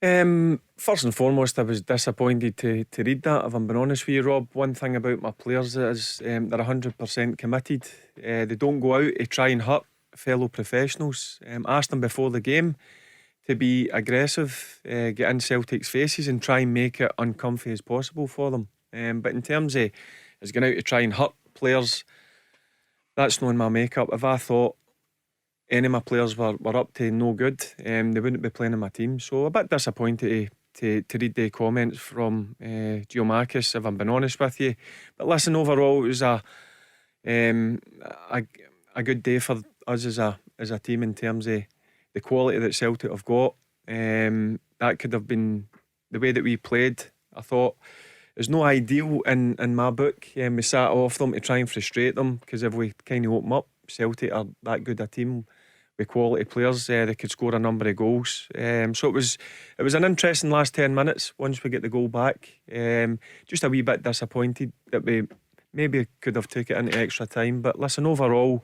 First and foremost, I was disappointed to read that. If I'm being honest with you, Rob, one thing about my players is they're 100% committed. They don't go out to try and hurt fellow professionals. Asked them before the game to be aggressive, get in Celtic's faces and try and make it uncomfy as possible for them. But in terms of is going out to try and hurt players, that's not in my makeup. If I thought any of my players were up to no good, they wouldn't be playing in my team. So a bit disappointed to read the comments from Geomarcus, if I'm being honest with you. But listen, overall, it was um, a, a good day for us as a team in terms of the quality that Celtic have got. That could have been the way that we played. I thought it's no ideal in my book. We sat off them to try and frustrate them because if we kind of open up, Celtic are that good a team with quality players. They could score a number of goals. So it was an interesting last 10 minutes once we get the goal back. Just a wee bit disappointed that we maybe could have took it into extra time. But listen, overall,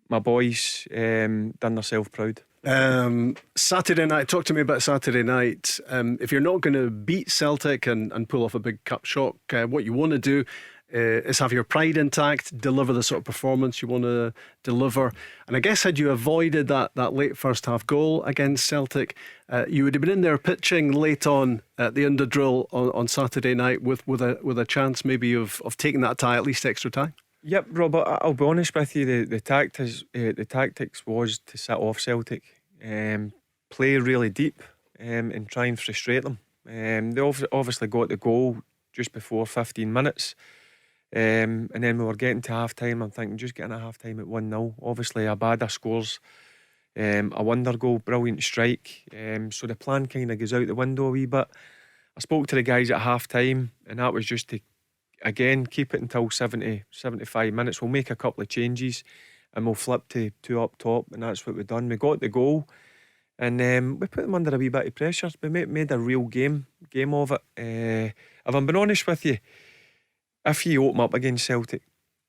my boys done themselves proud. Saturday night, talk to me about Saturday night. If you're not going to beat Celtic and pull off a big cup shock, what you want to do is have your pride intact, deliver the sort of performance you want to deliver. And I guess had you avoided that late first half goal against Celtic, you would have been in there pitching late on at the Underdrill on Saturday night with a chance maybe of taking that tie at least extra time. Yep, Robert, I'll be honest with you. The tactics was to sit off Celtic, play really deep, and try and frustrate them. They obviously got the goal just before 15 minutes, and then we were getting to half time. I'm thinking just getting a half time at 1-0. Obviously, Abada scores a wonder goal, brilliant strike. So the plan kind of goes out the window a wee bit. I spoke to the guys at half time, and that was just to again keep it until 70-75 minutes. We'll make a couple of changes and we'll flip to two up top, and that's what we've done. We got the goal and we put them under a wee bit of pressure. We made a real game of it. If I'm being honest with you, if you open up against Celtic,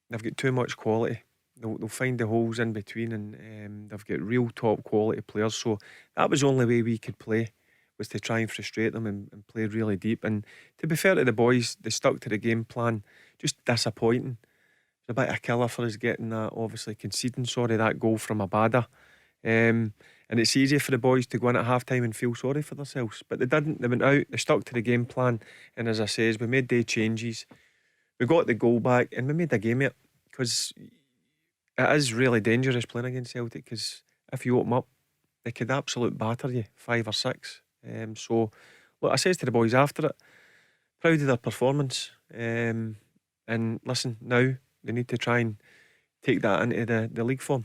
they've got too much quality. They'll find the holes in between, and they've got real top quality players. So that was the only way we could play, was to try and frustrate them and play really deep. And to be fair to the boys, they stuck to the game plan. Just disappointing. It's a bit of a killer for us getting that, obviously conceding, that goal from Abada. And it's easy for the boys to go in at half time and feel sorry for themselves, but they didn't. They went out, they stuck to the game plan, and as I says, we made day changes, we got the goal back, and we made a game of it. Because it is really dangerous playing against Celtic, because if you open up, they could absolute batter you 5 or 6. So look, I says to the boys after it, proud of their performance, and listen, now they need to try and take that into the league form.